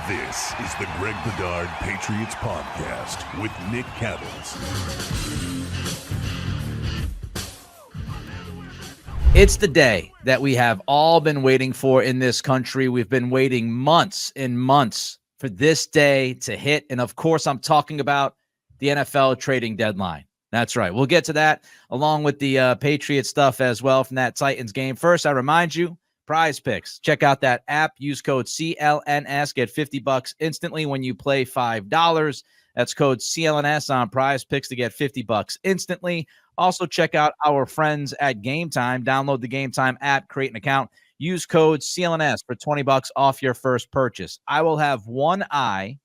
This is the Greg Bedard Patriots Podcast with Nick Cattles. It's the day that we have all been waiting for in this country. We've been waiting months and months for this day to hit. And of course, I'm talking about the NFL trading deadline. That's right. We'll get to that along with the Patriot stuff as well from that Titans game. First, I remind you, Prize Picks. Check out that app. Use code CLNS. Get $50 instantly when you play $5. That's code CLNS on Prize Picks to get $50 instantly. Also, check out our friends at Game Time. Download the Game Time app, create an account. Use code CLNS for $20 off your first purchase. I will have one eye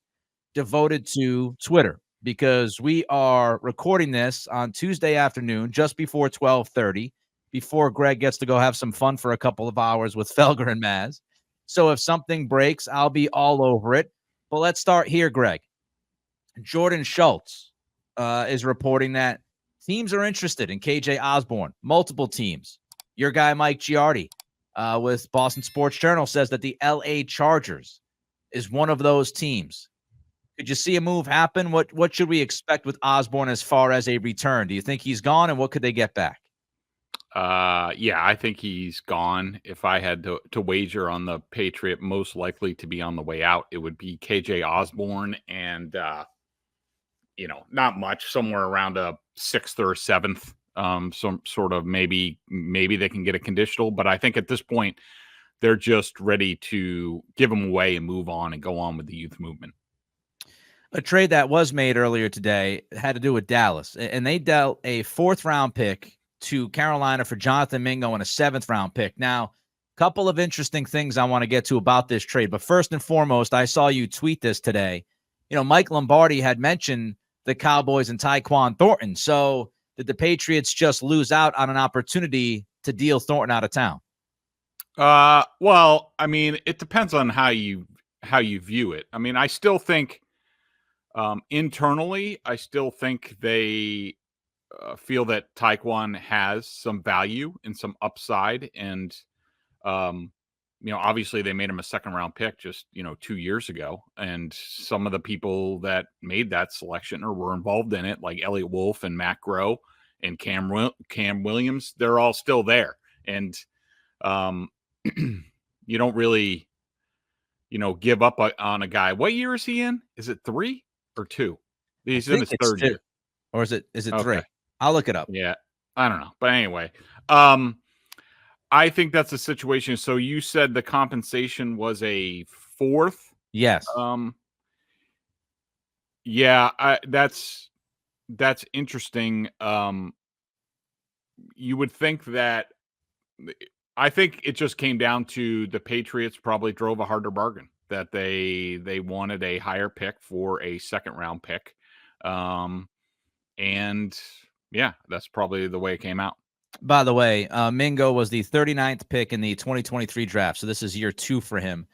devoted to Twitter because we are recording this on Tuesday afternoon, just before 12:30. Before Greg gets to go have some fun for a couple of hours with Felger and Maz. So if something breaks, I'll be all over it. But let's start here, Greg. Jordan Schultz is reporting that teams are interested in KJ Osborne, multiple teams. Your guy, Mike Giardi, with Boston Sports Journal, says that the LA Chargers is one of those teams. Could you see a move happen? What should we expect with Osborne as far as a return? Do you think he's gone, and what could they get back? Yeah, I think he's gone. If I had to wager on the Patriot most likely to be on the way out, it would be KJ Osborne and, not much, somewhere around a 6th or 7th, some sort of maybe they can get a conditional. But I think at this point, they're just ready to give him away and move on and go on with the youth movement. A trade that was made earlier today had to do with Dallas, and they dealt a 4th-round pick to Carolina for Jonathan Mingo and a 7th-round pick. Now, a couple of interesting things I want to get to about this trade. But first and foremost, I saw you tweet this today. Mike Lombardi had mentioned the Cowboys and Tyquan Thornton. So did the Patriots just lose out on an opportunity to deal Thornton out of town? Well, I mean, it depends on how you view it. I mean, I still think internally, I still think they feel that Tyquan has some value and some upside. And, obviously they made him a 2nd-round pick just, 2 years ago. And some of the people that made that selection or were involved in it, like Elliott Wolf and Matt Groh and Cam Williams, they're all still there. And you don't really, give up on a guy. What year is he in? Is it 3 or 2? He's in his 3rd year. Or is it Okay. 3? I'll look it up. Yeah, I don't know. But anyway, I think that's a situation. So you said the compensation was a 4th? Yes. Yeah, that's interesting. You would think that I think it just came down to the Patriots probably drove a harder bargain, that they wanted a higher pick for a 2nd-round pick. And yeah, that's probably the way it came out. By the way, Mingo was the 39th pick in the 2023 draft. So this is year 2 for him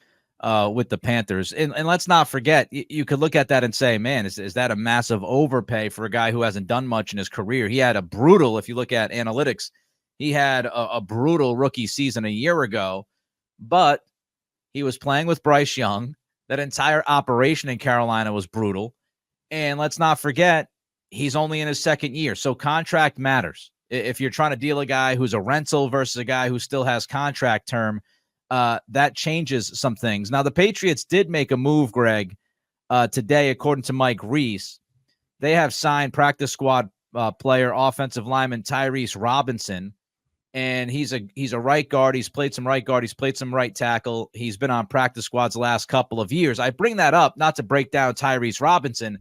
with the Panthers. And let's not forget, you could look at that and say, man, is that a massive overpay for a guy who hasn't done much in his career? He had a brutal, if you look at analytics, he had a brutal rookie season a year ago, but he was playing with Bryce Young. That entire operation in Carolina was brutal. And let's not forget, he's only in his 2nd year. So contract matters. If you're trying to deal a guy who's a rental versus a guy who still has contract term, that changes some things. Now, the Patriots did make a move, Greg, today, according to Mike Reese. They have signed practice squad player, offensive lineman Tyrese Robinson, and he's a right guard. He's played some right guard. He's played some right tackle. He's been on practice squads the last couple of years. I bring that up not to break down Tyrese Robinson,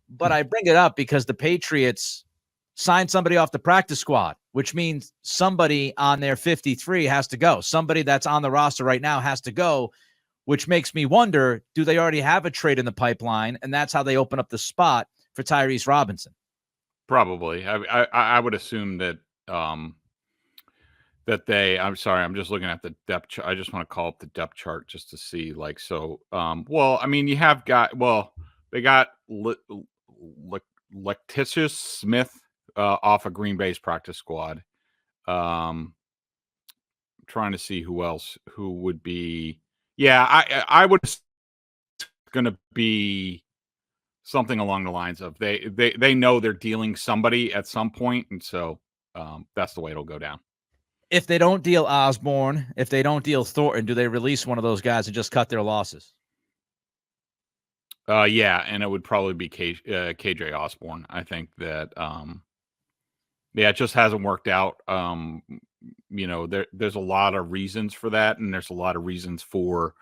but I bring it up because the Patriots signed somebody off the practice squad, which means somebody on their 53 has to go. Somebody that's on the roster right now has to go, which makes me wonder, do they already have a trade in the pipeline? And that's how they open up the spot for Tyrese Robinson. Probably. I would assume that I'm sorry, I'm just looking at the depth chart. I just want to call up the depth chart just to see, well, I mean, they got Letitia Smith off of Green Bay's practice squad. Trying to see who else who would be. Yeah, I would going to be something along the lines of they know they're dealing somebody at some point, and so that's the way it'll go down. If they don't deal Osborne, if they don't deal Thornton, do they release one of those guys and just cut their losses? Yeah, and it would probably be KJ Osborne. I think that it just hasn't worked out. There's a lot of reasons for that, and there's a lot of reasons for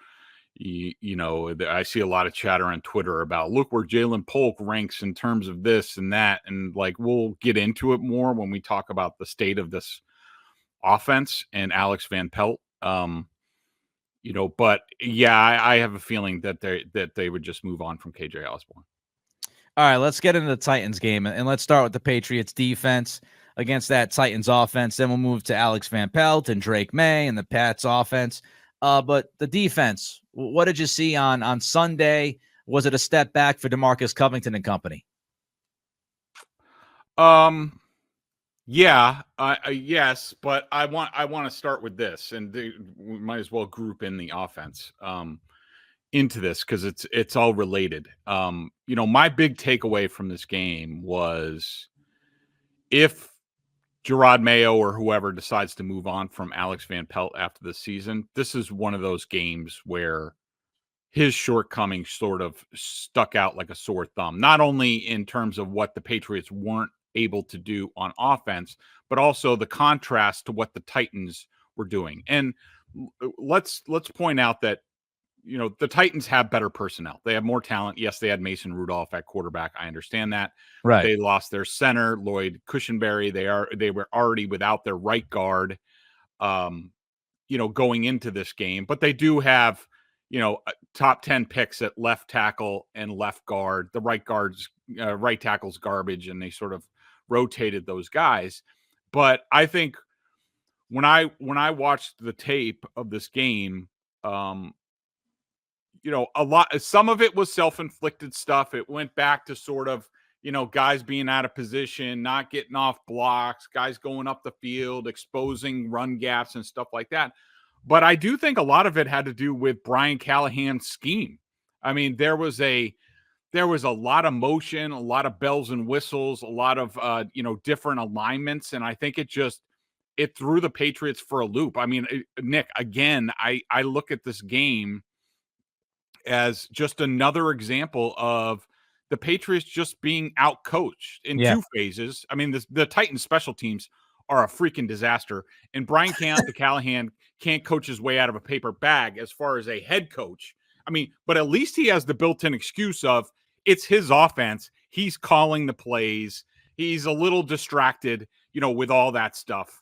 I see a lot of chatter on Twitter about, look where Jalen Polk ranks in terms of this and that. And like, we'll get into it more when we talk about the state of this offense and Alex Van Pelt. But yeah, I have a feeling that they would just move on from KJ Osborne. All right, let's get into the Titans game, and let's start with the Patriots defense against that Titans offense. Then we'll move to Alex Van Pelt and Drake Maye and the Pats offense. But the defense, what did you see on Sunday? Was it a step back for DeMarcus Covington and company? Yeah, yes, but I want to start with this, and we might as well group in the offense into this because it's all related. My big takeaway from this game was, if Gerard Mayo or whoever decides to move on from Alex Van Pelt after this season, this is one of those games where his shortcomings sort of stuck out like a sore thumb, not only in terms of what the Patriots weren't able to do on offense, but also the contrast to what the Titans were doing. And let's point out that, the Titans have better personnel. They have more talent. Yes, they had Mason Rudolph at quarterback. I understand that. Right. They lost their center, Lloyd Cushenberry. They were already without their right guard, going into this game. But they do have, top 10 picks at left tackle and left guard. The right tackle's garbage, and they sort of rotated those guys. But I think when I watched the tape of this game, some of it was self-inflicted stuff. It went back to sort of, guys being out of position, not getting off blocks, guys going up the field, exposing run gaps and stuff like that. But I do think a lot of it had to do with Brian Callahan's scheme. I mean, there was a lot of motion, a lot of bells and whistles, a lot of, different alignments. And I think it threw the Patriots for a loop. I mean, Nick, again, I look at this game as just another example of the Patriots just being outcoached in two phases. I mean, the Titans special teams are a freaking disaster. And Brian Callahan can't coach his way out of a paper bag as far as a head coach. I mean, but at least he has the built-in excuse of it's his offense. He's calling the plays. He's a little distracted, with all that stuff.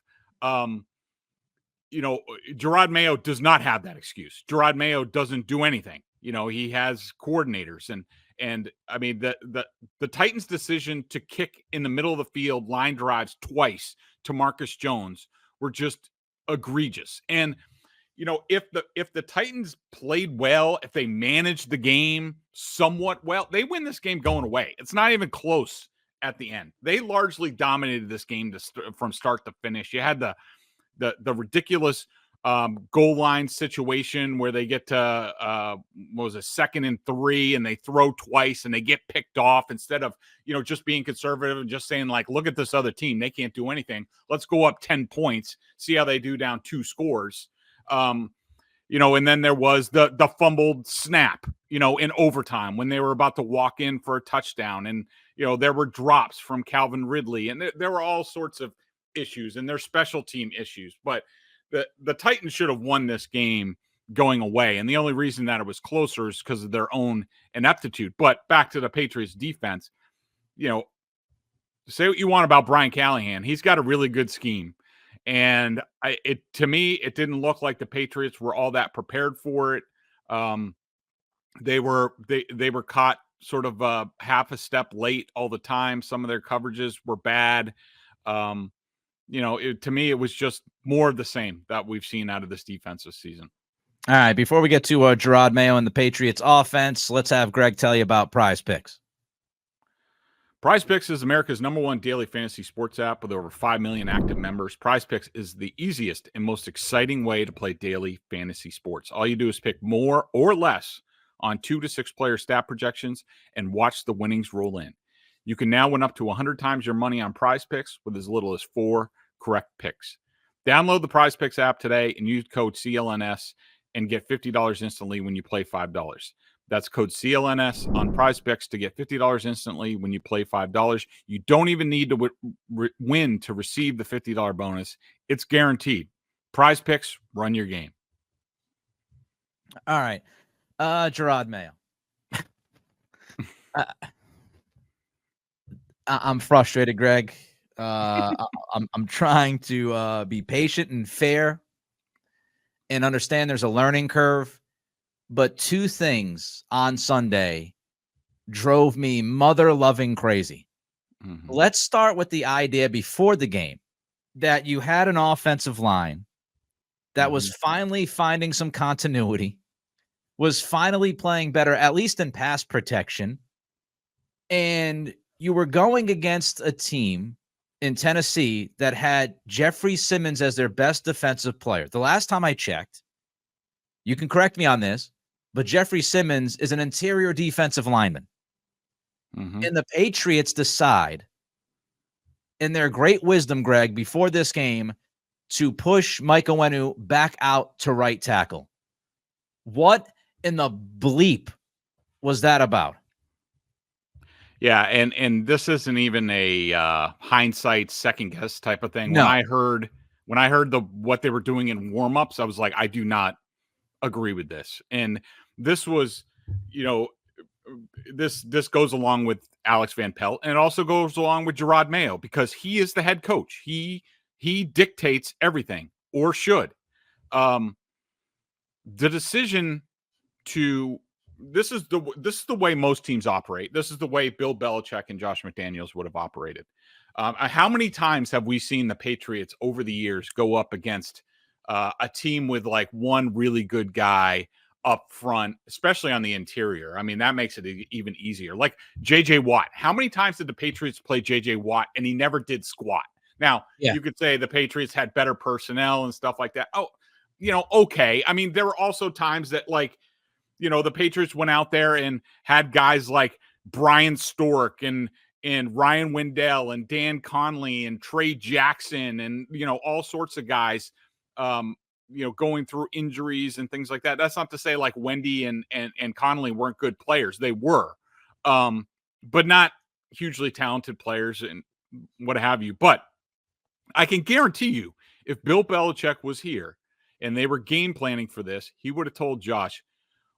Gerard Mayo does not have that excuse. Gerard Mayo doesn't do anything. He has coordinators, and I mean, the Titans' decision to kick in the middle of the field line drives twice to Marcus Jones were just egregious. And if the Titans played well, if they managed the game somewhat well, they win this game going away. It's not even close at the end. They largely dominated this game from start to finish. You had the ridiculous goal line situation where they get to what was it, 2nd and 3, and they throw twice and they get picked off instead of just being conservative and just saying, like, look at this other team, they can't do anything, let's go up 10 points, see how they do down 2 scores. And then there was the fumbled snap in overtime when they were about to walk in for a touchdown, and there were drops from Calvin Ridley, and there were all sorts of issues, and their special team issues. But the Titans should have won this game going away. And the only reason that it was closer is because of their own ineptitude. But back to the Patriots defense, say what you want about Brian Callahan. He's got a really good scheme. And to me, it didn't look like the Patriots were all that prepared for it. They were caught sort of half a step late all the time. Some of their coverages were bad. To me, it was just more of the same that we've seen out of this defense this season. All right, before we get to Gerard Mayo and the Patriots offense, let's have Greg tell you about Prize Picks. Prize Picks is America's #1 daily fantasy sports app with over 5 million active members. Prize Picks is the easiest and most exciting way to play daily fantasy sports. All you do is pick more or less on 2 to 6 player stat projections and watch the winnings roll in. You can now win up to 100 times your money on Prize Picks with as little as 4 correct picks. Download the Prize Picks app today and use code CLNS and get $50 instantly when you play $5. That's code CLNS on Prize Picks to get $50 instantly when you play $5. You don't even need to win to receive the $50 bonus. It's guaranteed. Prize Picks, run your game. All right. Gerard Mayo. I'm frustrated, Greg. I'm trying to be patient and fair and understand there's a learning curve. But 2 things on Sunday drove me mother-loving crazy. Mm-hmm. Let's start with the idea before the game that you had an offensive line that was finally finding some continuity, was finally playing better, at least in pass protection, and you were going against a team in Tennessee that had Jeffrey Simmons as their best defensive player. The last time I checked, you can correct me on this, but Jeffrey Simmons is an interior defensive lineman. And the Patriots decide, in their great wisdom, Greg, before this game, to push Mike Onwenu back out to right tackle. What in the bleep was that about? Yeah, and this isn't even a hindsight second guess type of thing. No. When I heard what they were doing in warmups, I was like, I do not agree with this. And this was, this goes along with Alex Van Pelt, and it also goes along with Gerard Mayo because he is the head coach. He dictates everything, or should. The decision to this is the way most teams operate. This is the way Bill Belichick and Josh McDaniels would have operated. How many times have we seen the Patriots over the years go up against a team with like one really good guy up front, especially on the interior? I mean, that makes it even easier. Like J.J. Watt. How many times did the Patriots play J.J. Watt and he never did squat? Now, you could say the Patriots had better personnel and stuff like that. Oh, okay. I mean, there were also times that, like, the Patriots went out there and had guys like Brian Stork and Ryan Wendell and Dan Conley and Trey Jackson and, all sorts of guys, going through injuries and things like that. That's not to say like Wendy and Conley weren't good players. They were, but not hugely talented players and what have you. But I can guarantee you, if Bill Belichick was here and they were game planning for this, he would have told Josh,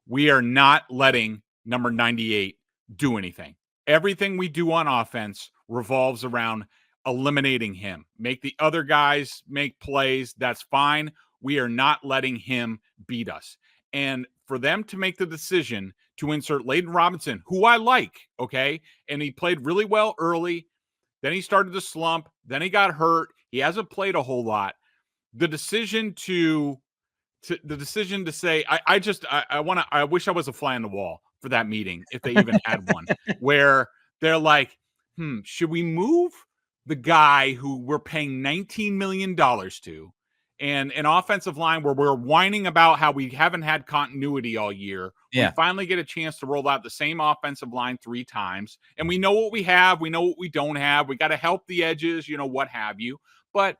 we are not letting number 98 do anything. Everything we do on offense revolves around eliminating him. Make the other guys make plays. That's fine. We are not letting him beat us. And for them to make the decision to insert Layden Robinson, who I like, okay, and he played really well early, then he started to slump, then he got hurt. He hasn't played a whole lot. The decision to say, I wish I was a fly on the wall for that meeting, if they even had one, where they're like, should we move the guy who we're paying $19 million to, and an offensive line where we're whining about how we haven't had continuity all year. Yeah. We finally get a chance to roll out the same offensive line 3 times, and we know what we have. We know what we don't have. We got to help the edges, what have you. But,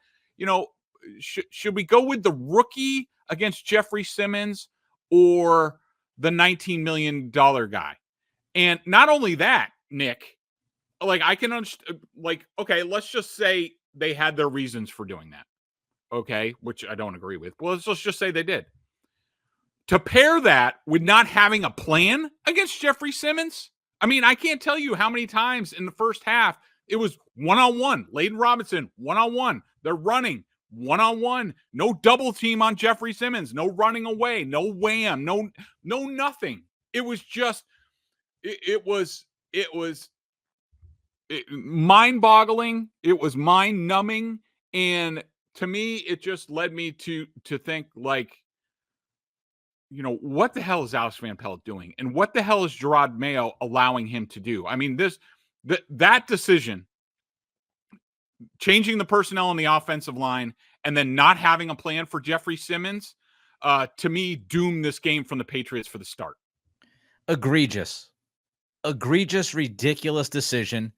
should we go with the rookie against Jeffrey Simmons or the $19 million guy? And not only that, Nick, like I can understand, like, okay, let's just say they had their reasons for doing that. Okay, which I don't agree with. Well, let's just say they did. To pair that with not having a plan against Jeffrey Simmons, I mean, I can't tell you how many times in the first half it was one-on-one. Layden Robinson, one-on-one. They're running one-on-one. No double team on Jeffrey Simmons. No running away. No wham. No nothing. It was just, it was mind-boggling. It was mind-numbing. And to me, it just led me to think, like, what the hell is Alex Van Pelt doing? And what the hell is Gerard Mayo allowing him to do? I mean, that decision, changing the personnel on the offensive line and then not having a plan for Jeffrey Simmons, to me, doomed this game from the Patriots for the start. Egregious, ridiculous decision.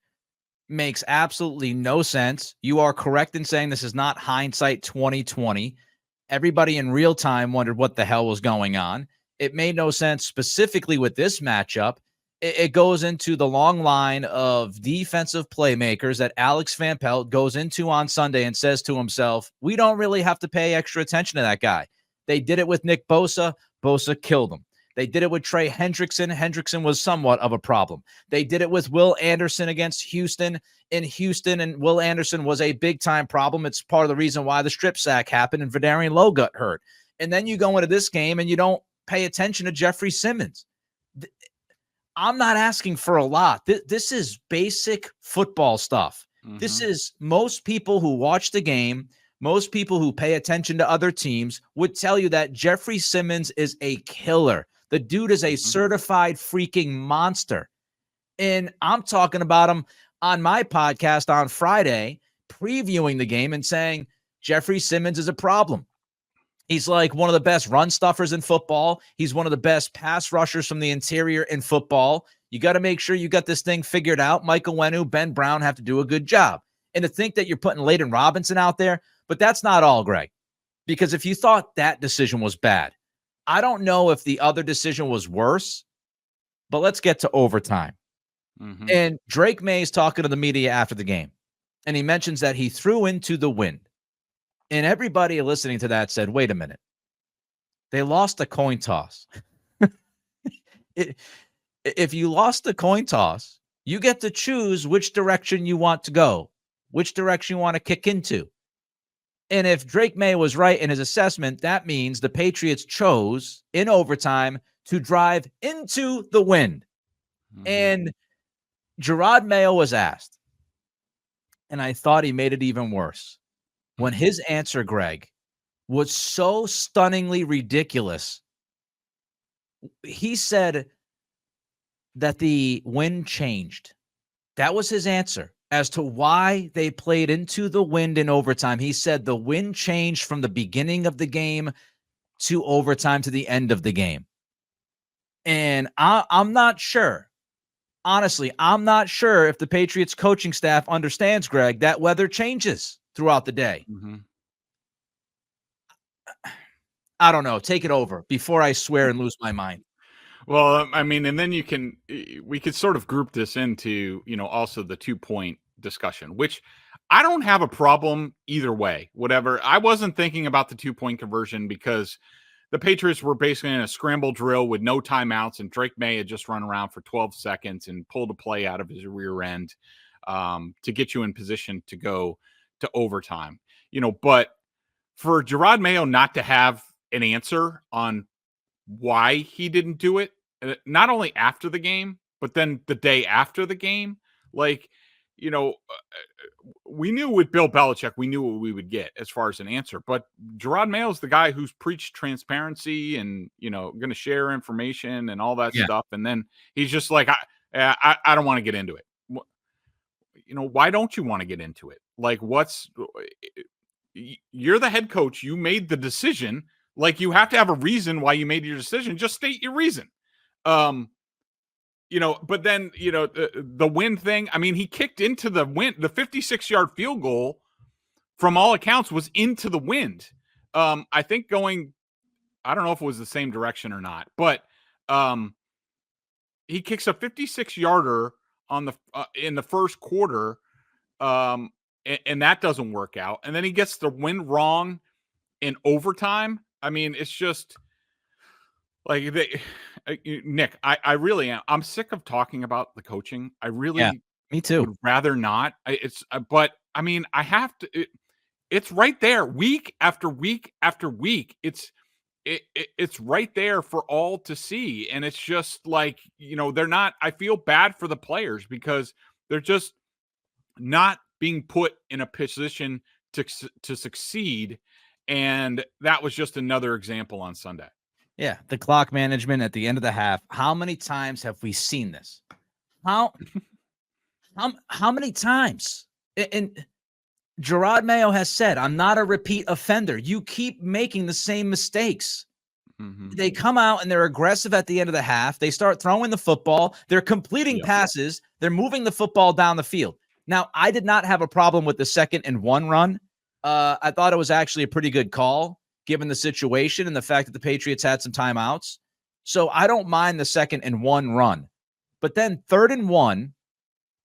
Makes absolutely no sense. You are correct in saying this is not hindsight 2020. Everybody in real time wondered what the hell was going on. It made no sense specifically with this matchup. It goes into the long line of defensive playmakers that Alex Van Pelt goes into on Sunday and says to himself, we don't really have to pay extra attention to that guy. They did it with Nick Bosa. Bosa killed him. They did it with Trey Hendrickson. Hendrickson was somewhat of a problem. They did it with Will Anderson against Houston in Houston, and Will Anderson was a big-time problem. It's part of the reason why the strip sack happened and Vedarian Lowe got hurt. And then you go into this game and you don't pay attention to Jeffrey Simmons. I'm not asking for a lot. This is basic football stuff. Mm-hmm. This is most people who watch the game, most people who pay attention to other teams would tell you that Jeffrey Simmons is a killer. The dude is a certified freaking monster. And I'm talking about him on my podcast on Friday, previewing the game and saying Jeffrey Simmons is a problem. He's like one of the best run stuffers in football. He's one of the best pass rushers from the interior in football. You got to make sure you got this thing figured out. Michael Wenu, Ben Brown have to do a good job. And to think that you're putting Layden Robinson out there, but that's not all, Greg. Because if you thought that decision was bad, I don't know if the other decision was worse, but let's get to overtime. Mm-hmm. And Drake Maye is talking to the media after the game, and he mentions that he threw into the wind. And everybody listening to that said, wait a minute. They lost a coin toss. If you lost the coin toss, you get to choose which direction you want to go, which direction you want to kick into. And if Drake Maye was right in his assessment, that means the Patriots chose in overtime to drive into the wind. Mm-hmm. And Gerard Mayo was asked, and I thought he made it even worse. When his answer, Greg, was so stunningly ridiculous, he said that the wind changed. That was his answer as to why they played into the wind in overtime. He said the wind changed from the beginning of the game to overtime to the end of the game. And I'm not sure. Honestly, I'm not sure if the Patriots coaching staff understands, Greg, that weather changes throughout the day. Mm-hmm. I don't know. Take it over before I swear and lose my mind. Well, I mean, and then we could sort of group this into, also the 2-point discussion, which I don't have a problem either way, whatever. I wasn't thinking about the 2-point conversion because the Patriots were basically in a scramble drill with no timeouts, and Drake Maye had just run around for 12 seconds and pulled a play out of his rear end to get you in position to go to overtime. But for Gerard Mayo not to have an answer on why he didn't do it, not only after the game, but then the day after the game, we knew with Bill Belichick, we knew what we would get as far as an answer. But Gerard Mayo is the guy who's preached transparency and, going to share information and all that stuff. And then he's just like, I don't want to get into it. Why don't you want to get into it? You're the head coach. You made the decision. You have to have a reason why you made your decision. Just state your reason. But then, the wind thing, I mean, he kicked into the wind. The 56-yard field goal, from all accounts, was into the wind. I think I don't know if it was the same direction or not, but he kicks a 56-yarder in the first quarter, and that doesn't work out. And then he gets the wind wrong in overtime. I mean, it's just Nick, I really am. I'm sick of talking about the coaching. I really, me too. Would rather not. But I mean, I have to. It's right there, week after week after week. It's right there for all to see, and it's just they're not. I feel bad for the players because they're just not being put in a position to succeed. And that was just another example on Sunday. Yeah, the clock management at the end of the half. How many times have we seen this? How many times? And Gerard Mayo has said, I'm not a repeat offender. You keep making the same mistakes. They come out and they're aggressive at the end of the half. They start throwing the football. They're completing passes. They're moving the football down the field. Now, I did not have a problem with the 2nd and 1 run. I thought it was actually a pretty good call given the situation and the fact that the Patriots had some timeouts. So I don't mind the 2nd and 1 run. But then 3rd and 1,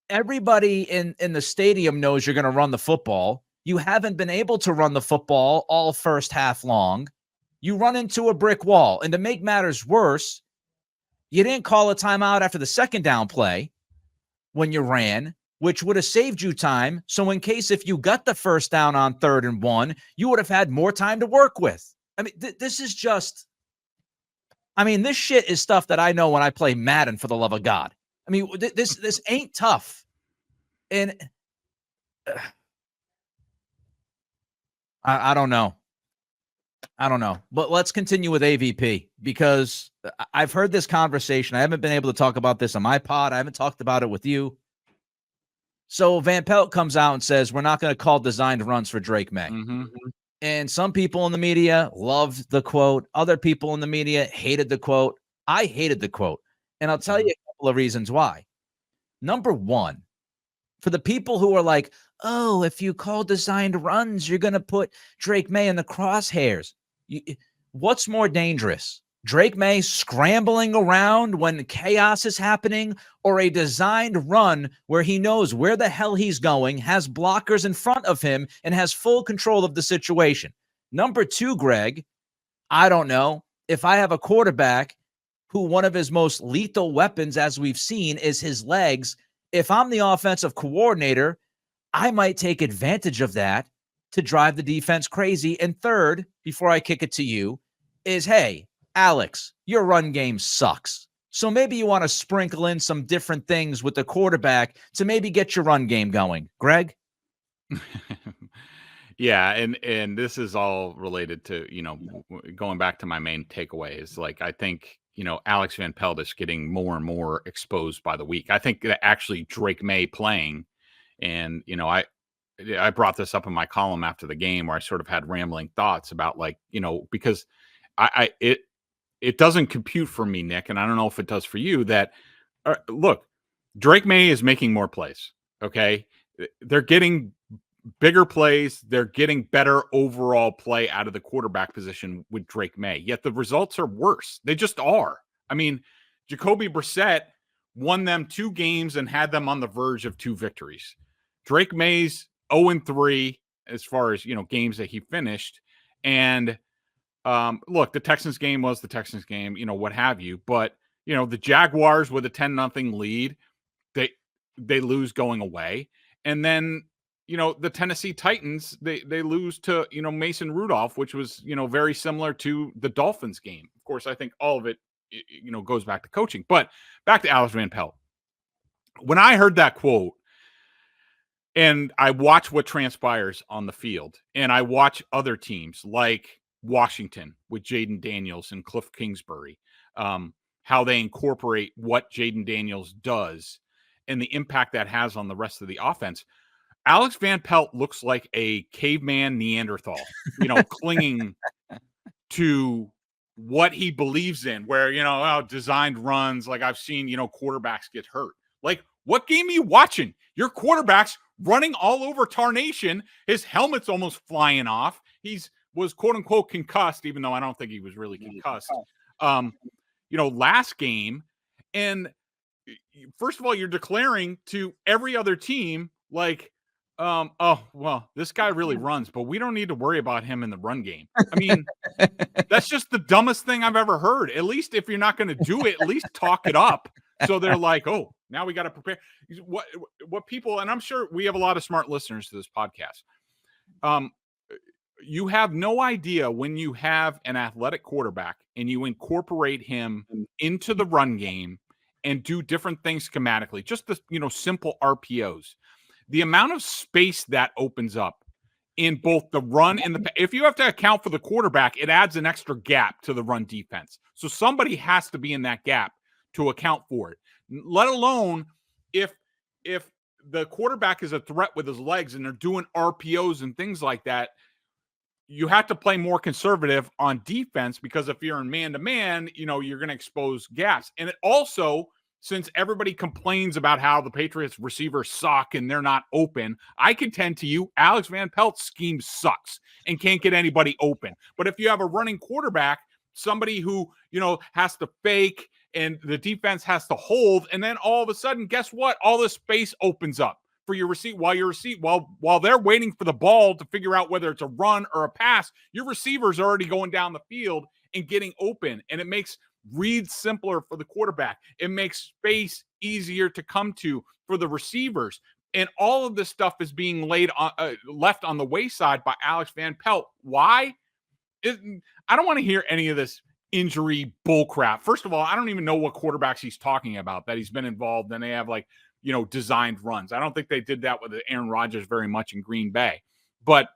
everybody in the stadium knows you're going to run the football. You haven't been able to run the football all first half long. You run into a brick wall. And to make matters worse, you didn't call a timeout after the 2nd down play when you ran, which would have saved you time. So in case if you got the 1st down on 3rd and 1, you would have had more time to work with. I mean, this is just, this shit is stuff that I know when I play Madden, for the love of God. I mean, this ain't tough. And I don't know. But let's continue with AVP, because I've heard this conversation. I haven't been able to talk about this on my pod. I haven't talked about it with you. So Van Pelt comes out and says, we're not going to call designed runs for Drake Maye. And some people in the media loved the quote. Other people in the media hated the quote. I hated the quote. And I'll tell you a couple of reasons why. Number one, for the people who are like, oh, if you call designed runs, you're going to put Drake Maye in the crosshairs. What's more dangerous? Drake Maye scrambling around when chaos is happening, or a designed run where he knows where the hell he's going, has blockers in front of him, and has full control of the situation? Number two, Greg, I don't know. If I have a quarterback who one of his most lethal weapons, as we've seen, is his legs, if I'm the offensive coordinator, I might take advantage of that to drive the defense crazy. And third, before I kick it to you, is, hey, Alex, your run game sucks. So maybe you want to sprinkle in some different things with the quarterback to maybe get your run game going. Greg? Yeah, and this is all related to, going back to my main takeaways. Like, I think, Alex Van Pelt is getting more and more exposed by the week. I think that actually Drake Maye playing, and, I brought this up in my column after the game where I sort of had rambling thoughts about, like, because it doesn't compute for me, Nick, and I don't know if it does for you, that look, Drake Maye is making more plays. Okay. They're getting bigger plays. They're getting better overall play out of the quarterback position with Drake Maye, yet the results are worse. They just are. I mean, Jacoby Brissett won them 2 games and had them on the verge of 2 victories. Drake Maye's 0-3 as far as, games that he finished. And look, the Texans game was the Texans game, what have you. But, the Jaguars with a 10-0 lead, they lose going away. And then, the Tennessee Titans, they lose to, Mason Rudolph, which was, very similar to the Dolphins game. Of course, I think all of it, goes back to coaching. But back to Alex Van Pelt. When I heard that quote, and I watch what transpires on the field, and I watch other teams like Washington with Jaden Daniels and Cliff Kingsbury, how they incorporate what Jaden Daniels does and the impact that has on the rest of the offense. Alex Van Pelt looks like a caveman Neanderthal, clinging to what he believes in, where, designed runs, like I've seen, quarterbacks get hurt. Like, what game are you watching? Your quarterback's running all over Tarnation. His helmet's almost flying off. Was quote unquote concussed, even though I don't think he was really concussed. Last game. And first of all, you're declaring to every other team, like, oh, well, this guy really runs, but we don't need to worry about him in the run game. I mean, that's just the dumbest thing I've ever heard. At least if you're not going to do it, at least talk it up. So they're like, oh, now we got to prepare. What people, and I'm sure we have a lot of smart listeners to this podcast. You have no idea when you have an athletic quarterback and you incorporate him into the run game and do different things schematically, just the, simple RPOs, the amount of space that opens up in both the run and if you have to account for the quarterback, it adds an extra gap to the run defense. So somebody has to be in that gap to account for it, let alone if the quarterback is a threat with his legs and they're doing RPOs and things like that. you have to play more conservative on defense, because if you're in man-to-man, you're going to expose gaps. And it also, since everybody complains about how the Patriots receivers suck and they're not open, I contend to you, Alex Van Pelt's scheme sucks and can't get anybody open. But if you have a running quarterback, somebody who, has to fake and the defense has to hold, and then all of a sudden, guess what? All this space opens up for your while they're waiting for the ball to figure out whether it's a run or a pass. Your receiver's already going down the field and getting open, and it makes reads simpler for the quarterback. It makes space easier to come to for the receivers, and all of this stuff is being left on the wayside by Alex Van Pelt. Why? I don't want to hear any of this injury bullcrap. First of all, I don't even know what quarterbacks he's talking about that he's been involved in. They have designed runs. I don't think they did that with Aaron Rodgers very much in Green Bay. But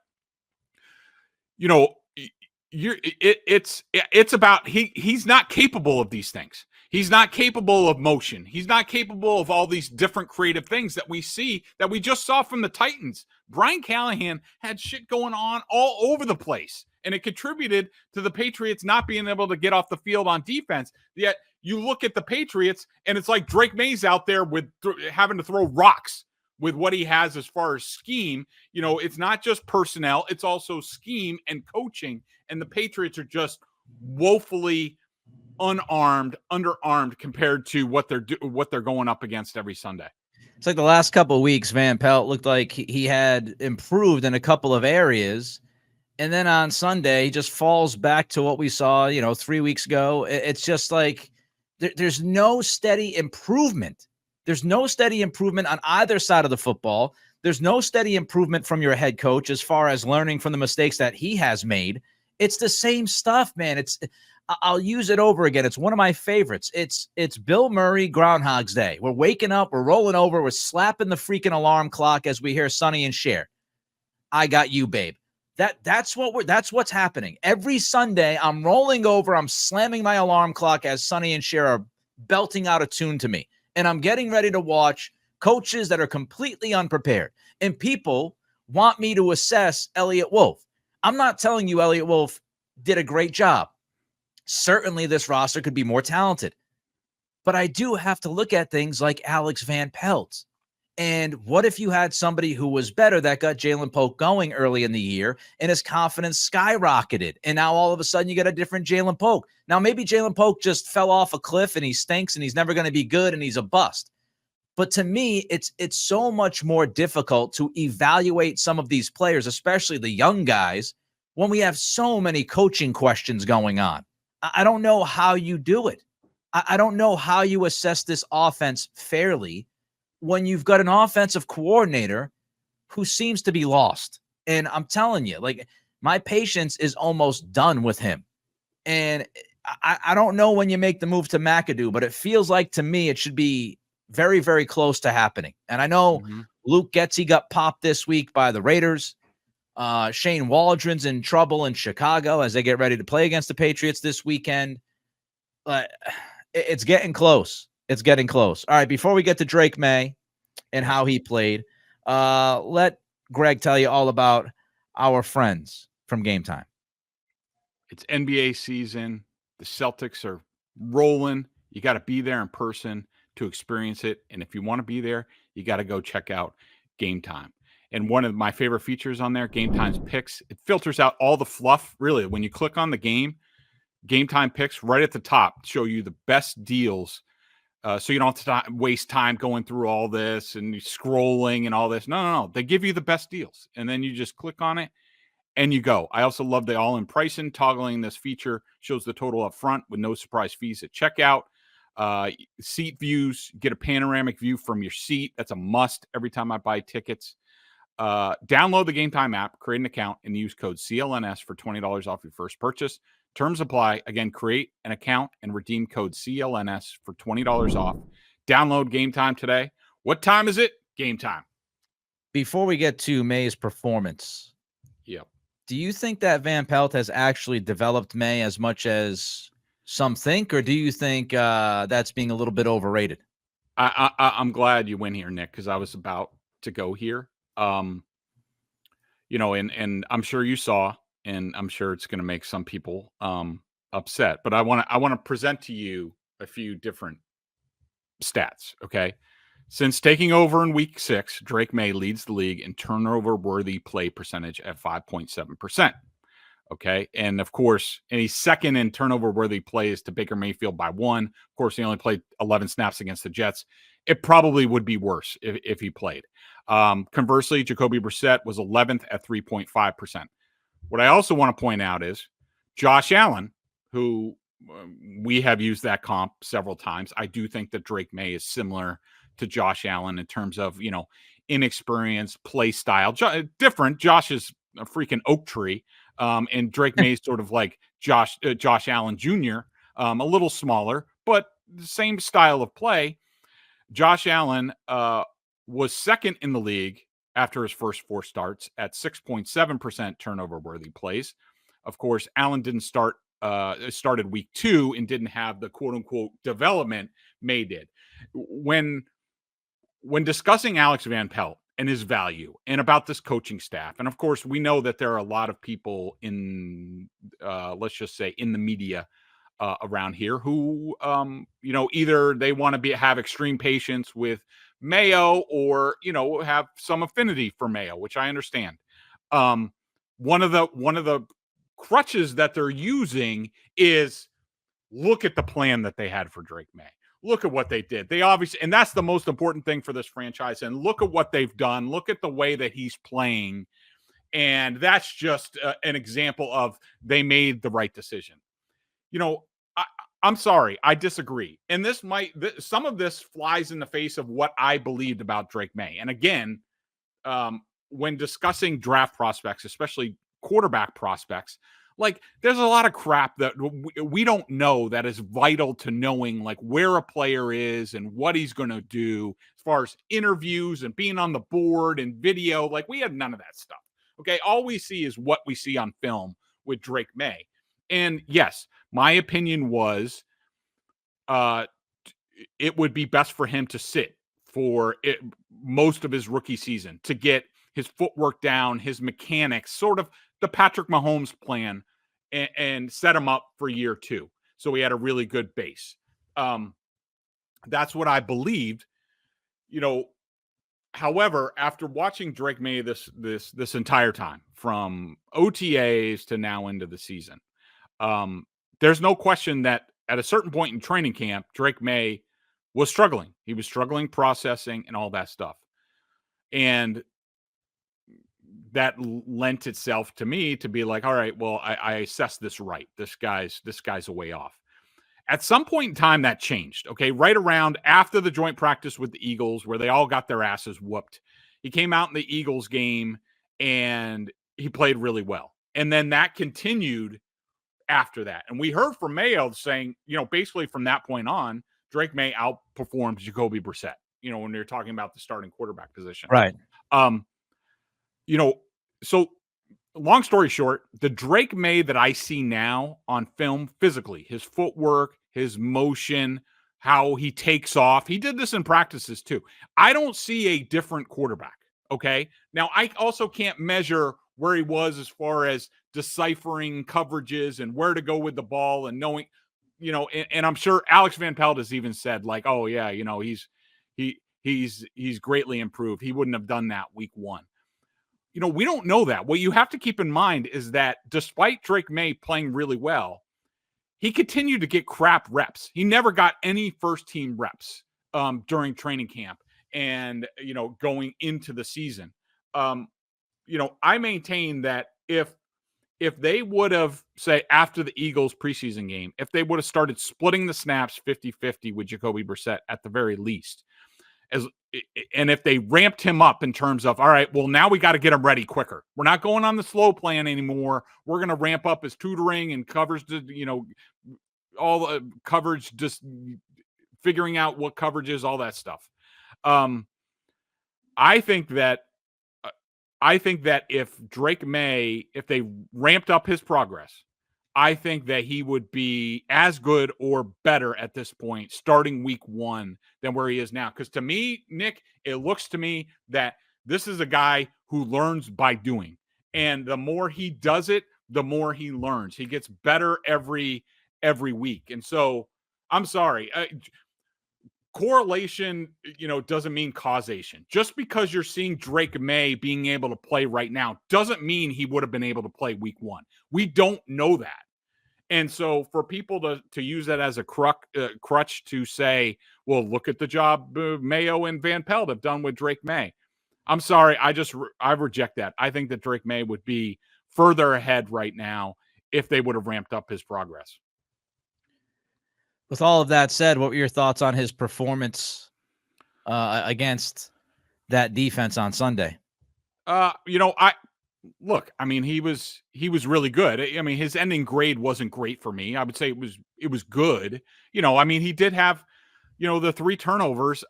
it's about he's not capable of these things. He's not capable of motion. He's not capable of all these different creative things that we see, that we just saw from the Titans. Brian Callahan had shit going on all over the place, and it contributed to the Patriots not being able to get off the field on defense. Yet you look at the Patriots, and it's like Drake Maye's out there with having to throw rocks with what he has as far as scheme. It's not just personnel, it's also scheme and coaching. And the Patriots are just woefully underarmed compared to what they're going up against every Sunday. It's like the last couple of weeks, Van Pelt looked like he had improved in a couple of areas. And then on Sunday, he just falls back to what we saw, 3 weeks ago. It's just like there's no steady improvement. There's no steady improvement on either side of the football. There's no steady improvement from your head coach as far as learning from the mistakes that he has made. It's the same stuff, man. I'll use it over again. It's one of my favorites. It's Bill Murray Groundhogs Day. We're waking up, we're rolling over, we're slapping the freaking alarm clock as we hear Sonny and Cher. I got you, babe. That's what's happening. Every Sunday, I'm rolling over, I'm slamming my alarm clock as Sonny and Cher are belting out a tune to me. And I'm getting ready to watch coaches that are completely unprepared. And people want me to assess Elliott Wolf. I'm not telling you Elliott Wolf did a great job. Certainly this roster could be more talented. But I do have to look at things like Alex Van Pelt. And what if you had somebody who was better that got Jalen Polk going early in the year and his confidence skyrocketed? And now all of a sudden you get a different Jalen Polk. Now maybe Jalen Polk just fell off a cliff and he stinks and he's never going to be good and he's a bust. But to me, it's so much more difficult to evaluate some of these players, especially the young guys, when we have so many coaching questions going on. I don't know how you do it. I don't know how you assess this offense fairly when you've got an offensive coordinator who seems to be lost. And I'm telling you, my patience is almost done with him. And I don't know when you make the move to McAdoo, but it feels like to me it should be very, very close to happening. And I know Luke Getsy got popped this week by the Raiders. Shane Waldron's in trouble in Chicago as they get ready to play against the Patriots this weekend. But it's getting close. It's getting close. All right, before we get to Drake Maye and how he played, let Greg tell you all about our friends from Game Time. It's NBA season. The Celtics are rolling. You got to be there in person to experience it. And if you want to be there, you got to go check out Game Time. And one of my favorite features on there, Game Time's picks, it filters out all the fluff. Really, when you click on the Game Time picks right at the top show you the best deals. So you don't have to waste time going through all this and scrolling and all this. No. They give you the best deals. And then you just click on it and you go. I also love the all-in pricing. Toggling this feature shows the total up front with no surprise fees at checkout. Seat views, get a panoramic view from your seat. That's a must every time I buy tickets. Download the Game Time app, create an account, and use code CLNS for $20 off your first purchase. Terms apply. Again, create an account and redeem code CLNS for $20 off. Download Game Time today. What time is it? Game Time. Before we get to Maye's performance, do you think that Van Pelt has actually developed Maye as much as some think, or do you think that's being a little bit overrated? I'm glad you went here, Nick, because I was about to go here. And I'm sure you saw and I'm sure it's going to make some people upset. But I want to present to you a few different stats. Okay, since taking over in Week 6, Drake Maye leads the league in turnover-worthy play percentage at 5.7%. Okay, and of course, and he's second in turnover-worthy plays to Baker Mayfield by 1. Of course, he only played 11 snaps against the Jets. It probably would be worse if he played. Conversely, Jacoby Brissett was 11th at 3.5%. What I also want to point out is Josh Allen, who we have used that comp several times. I do think that Drake Maye is similar to Josh Allen in terms of, inexperience, play style. Different. Josh is a freaking oak tree. And Drake Maye is sort of like Josh Allen Jr., a little smaller, but the same style of play. Josh Allen was second in the league after his first 4 starts at 6.7% turnover-worthy plays. Of course, Allen didn't started week 2 and didn't have the quote-unquote development Maye did. When discussing Alex Van Pelt and his value and about this coaching staff, and of course, we know that there are a lot of people in, let's just say, in the media around here who, either they want to have extreme patience with Mayo or, have some affinity for Mayo, which I understand. One of the crutches that they're using is look at the plan that they had for Drake Maye. Look at what they did. They obviously, and that's the most important thing for this franchise. And look at what they've done. Look at the way that he's playing. And that's just an example of they made the right decision. I'm sorry, I disagree. And some of this flies in the face of what I believed about Drake Maye. And again, when discussing draft prospects, especially quarterback prospects, like there's a lot of crap that we don't know that is vital to knowing like where a player is and what he's going to do as far as interviews and being on the board and video. Like we have none of that stuff. Okay. All we see is what we see on film with Drake Maye. And yes, my opinion was it would be best for him to sit for most of his rookie season to get his footwork down, his mechanics, sort of the Patrick Mahomes plan, and set him up for year 2. So he had a really good base. That's what I believed. However, after watching Drake Maye this entire time, from OTAs to now into the season, there's no question that at a certain point in training camp, Drake Maye was struggling. He was struggling processing and all that stuff. And that lent itself to me to be like, all right, well, I assessed this right. This guy's a way off. At some point in time, that changed. Okay, right around after the joint practice with the Eagles, where they all got their asses whooped, he came out in the Eagles game and he played really well. And then that continued after that. And we heard from Mayo saying, basically from that point on, Drake Maye outperformed Jacoby Brissett. When they're talking about the starting quarterback position, right? So long story short, the Drake Maye that I see now on film physically, his footwork, his motion, how he takes off. He did this in practices too. I don't see a different quarterback. Okay. Now I also can't measure where he was as far as deciphering coverages and where to go with the ball and knowing, and I'm sure Alex Van Pelt has even said like, oh yeah, he's greatly improved. He wouldn't have done that week 1. We don't know that. What you have to keep in mind is that despite Drake Maye playing really well, he continued to get crap reps. He never got any first team reps during training camp and, going into the season. I maintain that if they would have, say, after the Eagles preseason game, if they would have started splitting the snaps 50-50 with Jacoby Brissett at the very least, and if they ramped him up in terms of, all right, well, now we got to get him ready quicker. We're not going on the slow plan anymore. We're going to ramp up his tutoring and covers, all the coverage, just figuring out what coverage is, all that stuff. I think that if Drake Maye, if they ramped up his progress, I think that he would be as good or better at this point starting week 1 than where he is now. Because to me, Nick, it looks to me that this is a guy who learns by doing. And the more he does it, the more he learns. He gets better every week. And so I'm sorry. Correlation, doesn't mean causation. Just because you're seeing Drake Maye being able to play right now doesn't mean he would have been able to play week 1. We don't know that. And so for people to use that as a crutch to say, well, look at the job Mayo and Van Pelt have done with Drake Maye. I'm sorry. I reject that. I think that Drake Maye would be further ahead right now if they would have ramped up his progress. With all of that said, what were your thoughts on his performance against that defense on Sunday? He was really good. I mean, his ending grade wasn't great for me. I would say it was good. He did have, the 3 turnovers.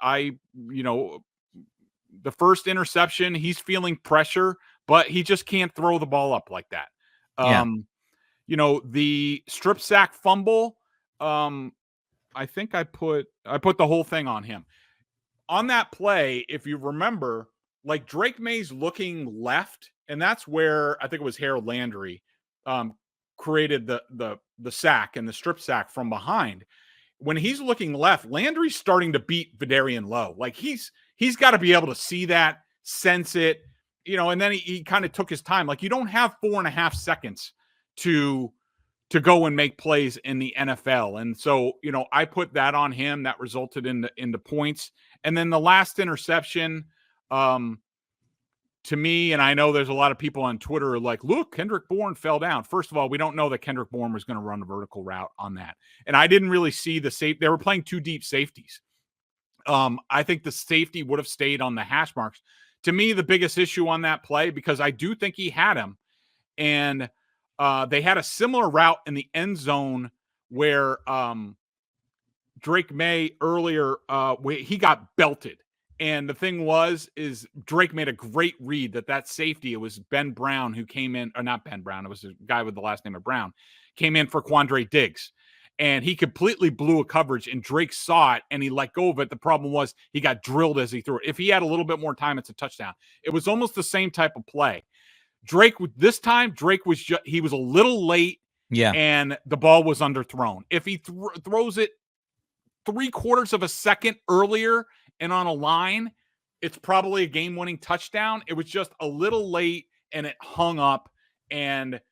The first interception, he's feeling pressure, but he just can't throw the ball up like that. The strip sack fumble, I think I put the whole thing on him. On that play, if you remember, like Drake Maye's looking left, and that's where I think it was Harold Landry created the sack and the strip sack from behind. When he's looking left, Landry's starting to beat Vidarian low. Like he's got to be able to see that, sense it, and then he kind of took his time. Like you don't have 4.5 seconds to go and make plays in the NFL. And so, I put that on him. That resulted in the points. And then the last interception, to me, and I know there's a lot of people on Twitter like, look, Kendrick Bourne fell down. First of all, we don't know that Kendrick Bourne was going to run a vertical route on that. And I didn't really see the safe. They were playing 2 deep safeties. I think the safety would have stayed on the hash marks. To me, the biggest issue on that play, because I do think he had him, and they had a similar route in the end zone where Drake Maye earlier, he got belted. And the thing is Drake made a great read that safety, it was Ben Brown who came in, or not Ben Brown, it was a guy with the last name of Brown, came in for Quandre Diggs. And he completely blew a coverage, and Drake saw it, and he let go of it. The problem was he got drilled as he threw it. If he had a little bit more time, it's a touchdown. It was almost the same type of play. Drake was he was a little late, and the ball was underthrown. If he throws it 3/4 of a second earlier and on a line, it's probably a game-winning touchdown. It was just a little late, and it hung up, and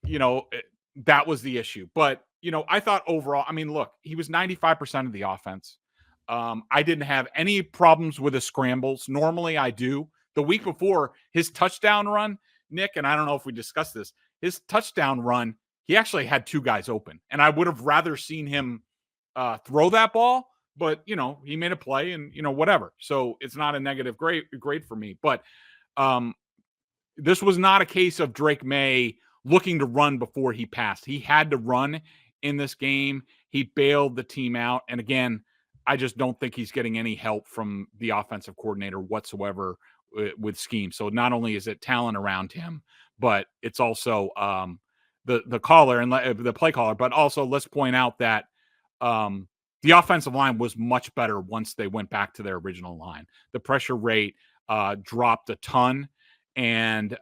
that was the issue. But I thought overall, look, he was 95% of the offense. I didn't have any problems with his scrambles. Normally I do. The week before, his touchdown run, Nick, and I don't know if we discussed this, his touchdown run, he actually had 2 guys open. And I would have rather seen him throw that ball, but, he made a play and, whatever. So it's not a negative grade for me. But this was not a case of Drake Maye looking to run before he passed. He had to run in this game. He bailed the team out. And again, I just don't think he's getting any help from the offensive coordinator whatsoever with scheme. So not only is it talent around him, but it's also the caller and the play caller. But also let's point out that the offensive line was much better once they went back to their original line. The pressure rate dropped a ton. And,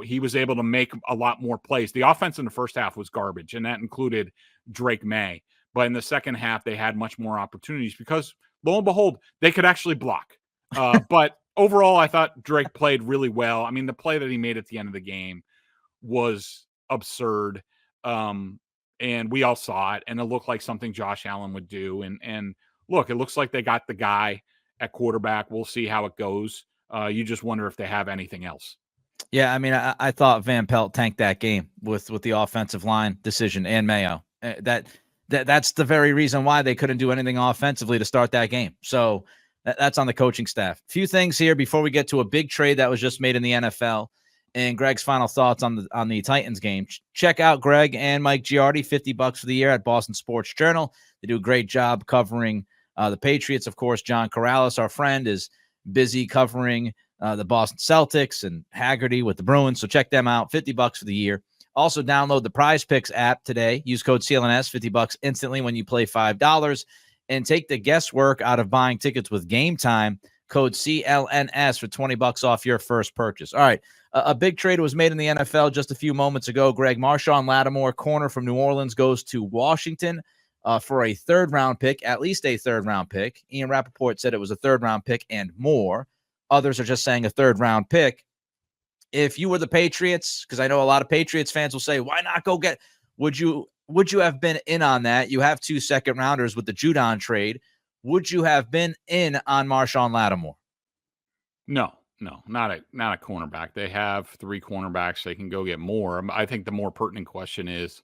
he was able to make a lot more plays. The offense in the first half was garbage, and that included Drake Maye. But in the second half, they had much more opportunities because, lo and behold, they could actually block. But overall, I thought Drake played really well. The play that he made at the end of the game was absurd. And we all saw it, and it looked like something Josh Allen would do. And look, it looks like they got the guy at quarterback. We'll see how it goes. You just wonder if they have anything else. Yeah, I thought Van Pelt tanked that game with the offensive line decision and Mayo. That's the very reason why they couldn't do anything offensively to start that game. So that's on the coaching staff. A few things here before we get to a big trade that was just made in the NFL and Greg's final thoughts on the Titans game. Check out Greg and Mike Giardi, $50 for the year at Boston Sports Journal. They do a great job covering the Patriots. Of course, John Corrales, our friend, is busy covering the Boston Celtics and Haggerty with the Bruins. So check them out. $50 for the year. Also download the Prize Picks app today. Use code CLNS, $50 instantly when you play $5, and take the guesswork out of buying tickets with Game Time Code CLNS for $20 off your first purchase. All right. A big trade was made in the NFL just a few moments ago. Greg, Marshawn Lattimore, corner from New Orleans, goes to Washington for a third-round pick, at least a third-round pick. Ian Rappaport said it was a third-round pick and more. Others are just saying a third-round pick. If you were the Patriots, because I know a lot of Patriots fans will say, why not go get – would you have been in on that? You have 2 second-rounders with the Judon trade. Would you have been in on Marshawn Lattimore? No, not a cornerback. They have 3 cornerbacks. They can go get more. I think the more pertinent question is,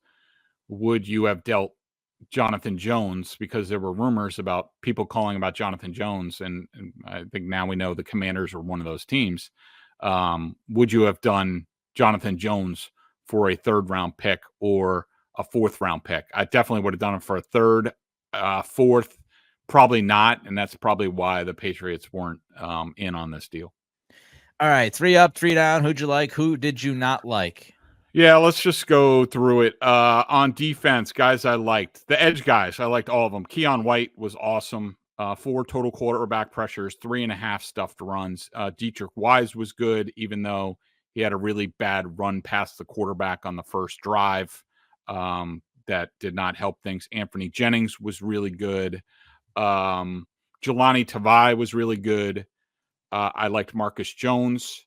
would you have dealt Jonathan Jones? Because there were rumors about people calling about Jonathan Jones, and I think now we know the Commanders are one of those teams. Would you have done Jonathan Jones for a third-round pick or a fourth-round pick? I definitely would have done it for a third, fourth. Probably not, and that's probably why the Patriots weren't in on this deal. All right, 3 up, 3 down. Who'd you like? Who did you not like? Yeah, let's just go through it. On defense, guys I liked. The edge guys, I liked all of them. Keon White was awesome. 4 total quarterback pressures, 3.5 stuffed runs. Dietrich Wise was good, even though he had a really bad run past the quarterback on the first drive. That did not help things. Anthony Jennings was really good. Jelani Tavai was really good. I liked Marcus Jones,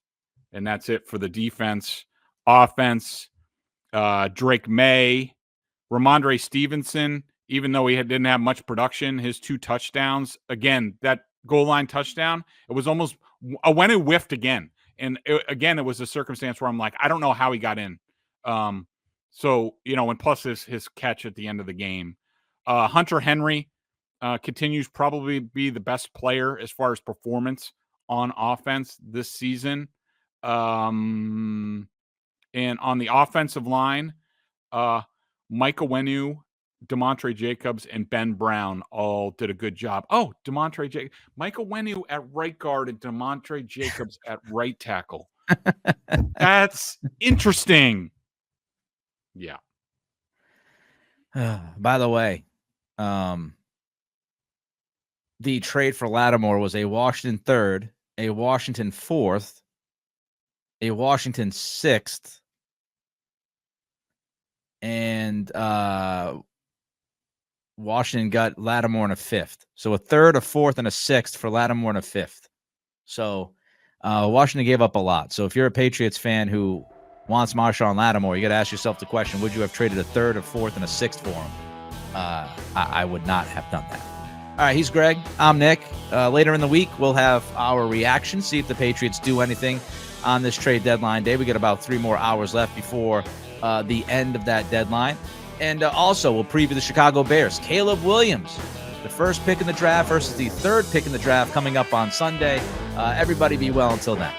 and that's it for the defense. Offense, Drake Maye, Ramondre Stevenson, even though he didn't have much production, his 2 touchdowns, again, that goal line touchdown, it was almost when it whiffed again. And it was a circumstance where I'm like, I don't know how he got in. So, and plus his catch at the end of the game. Hunter Henry continues probably be the best player as far as performance on offense this season. And on the offensive line, Micah Wenu, DeMontre Jacobs, and Ben Brown all did a good job. Oh, Micah Wenu at right guard and DeMontre Jacobs at right tackle. That's interesting. Yeah. By the way, the trade for Lattimore was a Washington 3rd, a Washington 4th, a Washington 6th, and Washington got Lattimore in a 5th. So a 3rd, a 4th, and a 6th for Lattimore in a 5th. So Washington gave up a lot. So if you're a Patriots fan who wants Marshawn Lattimore, you got to ask yourself the question, would you have traded a 3rd, a 4th, and a 6th for him? I would not have done that. All right, he's Greg. I'm Nick. Later in the week, we'll have our reaction, see if the Patriots do anything on this trade deadline day. We got about 3 more hours left before the end of that deadline. And also, we'll preview the Chicago Bears. Caleb Williams, the first pick in the draft versus the 3rd pick in the draft coming up on Sunday. Everybody be well until then.